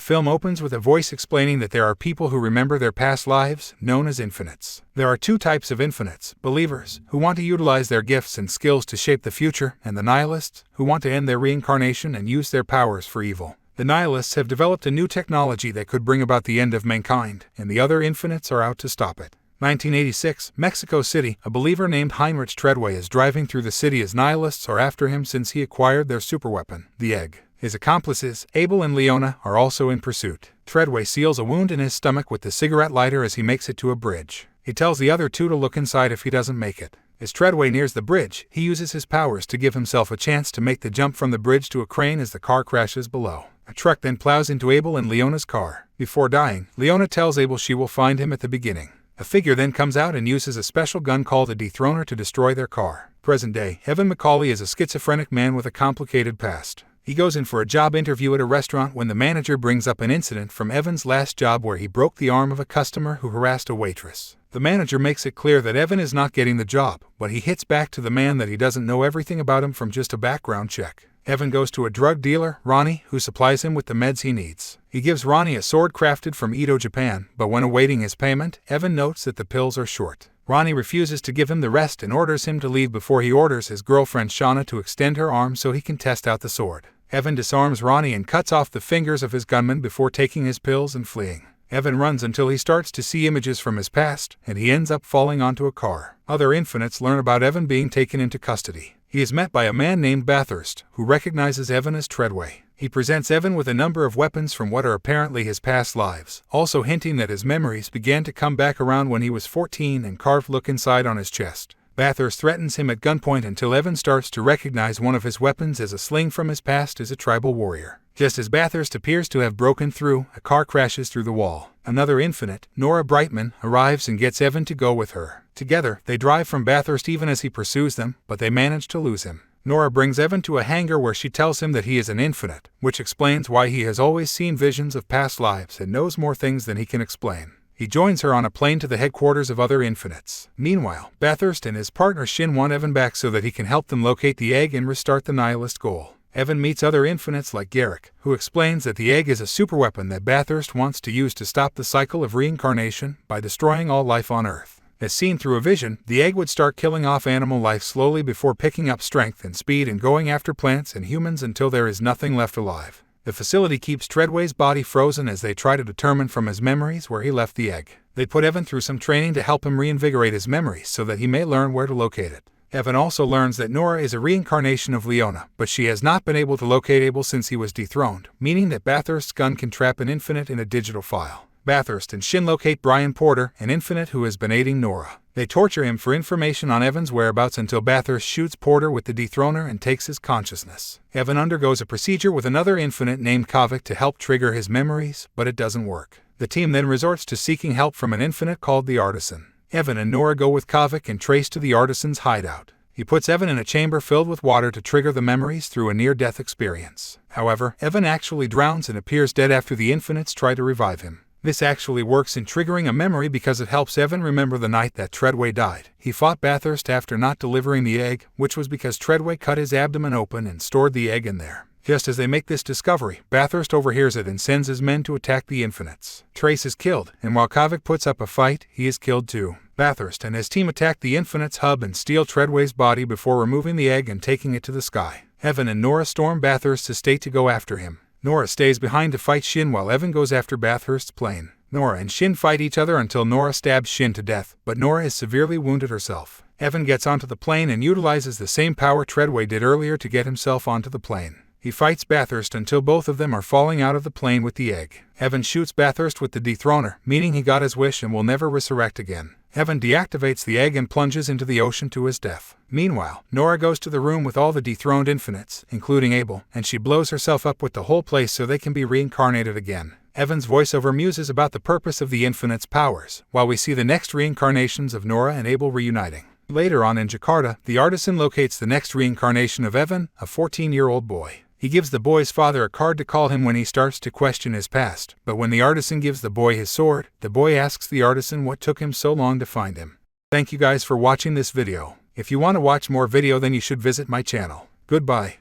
film opens with a voice explaining that there are people who remember their past lives, known as infinites. There are two types of infinites: believers, who want to utilize their gifts and skills to shape the future, and the nihilists, who want to end their reincarnation and use their powers for evil. The nihilists have developed a new technology that could bring about the end of mankind, and the other infinites are out to stop it. 1986, Mexico City. A believer named Heinrich Treadway is driving through the city as nihilists are after him since he acquired their superweapon, the egg. His accomplices, Abel and Leona, are also in pursuit. Treadway seals a wound in his stomach with the cigarette lighter as he makes it to a bridge. He tells the other two to look inside if he doesn't make it. As Treadway nears the bridge, he uses his powers to give himself a chance to make the jump from the bridge to a crane as the car crashes below. A truck then plows into Abel and Leona's car. Before dying, Leona tells Abel she will find him at the beginning. A figure then comes out and uses a special gun called a dethroner to destroy their car. Present day, Evan McCauley is a schizophrenic man with a complicated past. He goes in for a job interview at a restaurant when the manager brings up an incident from Evan's last job where he broke the arm of a customer who harassed a waitress. The manager makes it clear that Evan is not getting the job, but he hits back to the man that he doesn't know everything about him from just a background check. Evan goes to a drug dealer, Ronnie, who supplies him with the meds he needs. He gives Ronnie a sword crafted from Edo, Japan, but when awaiting his payment, Evan notes that the pills are short. Ronnie refuses to give him the rest and orders him to leave before he orders his girlfriend Shauna to extend her arm so he can test out the sword. Evan disarms Ronnie and cuts off the fingers of his gunman before taking his pills and fleeing. Evan runs until he starts to see images from his past, and he ends up falling onto a car. Other infinites learn about Evan being taken into custody. He is met by a man named Bathurst, who recognizes Evan as Treadway. He presents Evan with a number of weapons from what are apparently his past lives, also hinting that his memories began to come back around when he was 14 and carved "Look Inside" on his chest. Bathurst threatens him at gunpoint until Evan starts to recognize one of his weapons as a sling from his past as a tribal warrior. Just as Bathurst appears to have broken through, a car crashes through the wall. Another infinite, Nora Brightman, arrives and gets Evan to go with her. Together, they drive from Bathurst even as he pursues them, but they manage to lose him. Nora brings Evan to a hangar where she tells him that he is an infinite, which explains why he has always seen visions of past lives and knows more things than he can explain. He joins her on a plane to the headquarters of other infinites. Meanwhile, Bathurst and his partner Shin want Evan back so that he can help them locate the egg and restart the nihilist goal. Evan meets other infinites like Garrick, who explains that the egg is a superweapon that Bathurst wants to use to stop the cycle of reincarnation by destroying all life on Earth. As seen through a vision, the egg would start killing off animal life slowly before picking up strength and speed and going after plants and humans until there is nothing left alive. The facility keeps Treadway's body frozen as they try to determine from his memories where he left the egg. They put Evan through some training to help him reinvigorate his memories so that he may learn where to locate it. Evan also learns that Nora is a reincarnation of Leona, but she has not been able to locate Abel since he was dethroned, meaning that Bathurst's gun can trap an infinite in a digital file. Bathurst and Shin locate Brian Porter, an infinite who has been aiding Nora. They torture him for information on Evan's whereabouts until Bathurst shoots Porter with the dethroner and takes his consciousness. Evan undergoes a procedure with another infinite named Kavik to help trigger his memories, but it doesn't work. The team then resorts to seeking help from an infinite called the Artisan. Evan and Nora go with Kavik and trace to the Artisan's hideout. He puts Evan in a chamber filled with water to trigger the memories through a near-death experience. However, Evan actually drowns and appears dead after the infinites try to revive him. This actually works in triggering a memory because it helps Evan remember the night that Treadway died. He fought Bathurst after not delivering the egg, which was because Treadway cut his abdomen open and stored the egg in there. Just as they make this discovery, Bathurst overhears it and sends his men to attack the infinites. Trace is killed, and while Kavik puts up a fight, he is killed too. Bathurst and his team attack the infinites' hub and steal Treadway's body before removing the egg and taking it to the sky. Evan and Nora storm Bathurst's estate to go after him. Nora stays behind to fight Shin while Evan goes after Bathurst's plane. Nora and Shin fight each other until Nora stabs Shin to death, but Nora is severely wounded herself. Evan gets onto the plane and utilizes the same power Treadway did earlier to get himself onto the plane. He fights Bathurst until both of them are falling out of the plane with the egg. Evan shoots Bathurst with the dethroner, meaning he got his wish and will never resurrect again. Evan deactivates the egg and plunges into the ocean to his death. Meanwhile, Nora goes to the room with all the dethroned infinites, including Abel, and she blows herself up with the whole place so they can be reincarnated again. Evan's voiceover muses about the purpose of the infinites' powers, while we see the next reincarnations of Nora and Abel reuniting. Later on in Jakarta, the Artisan locates the next reincarnation of Evan, a 14-year-old boy. He gives the boy's father a card to call him when he starts to question his past, but when the Artisan gives the boy his sword, the boy asks the Artisan what took him so long to find him. Thank you guys for watching this video. If you want to watch more video, then you should visit my channel. Goodbye.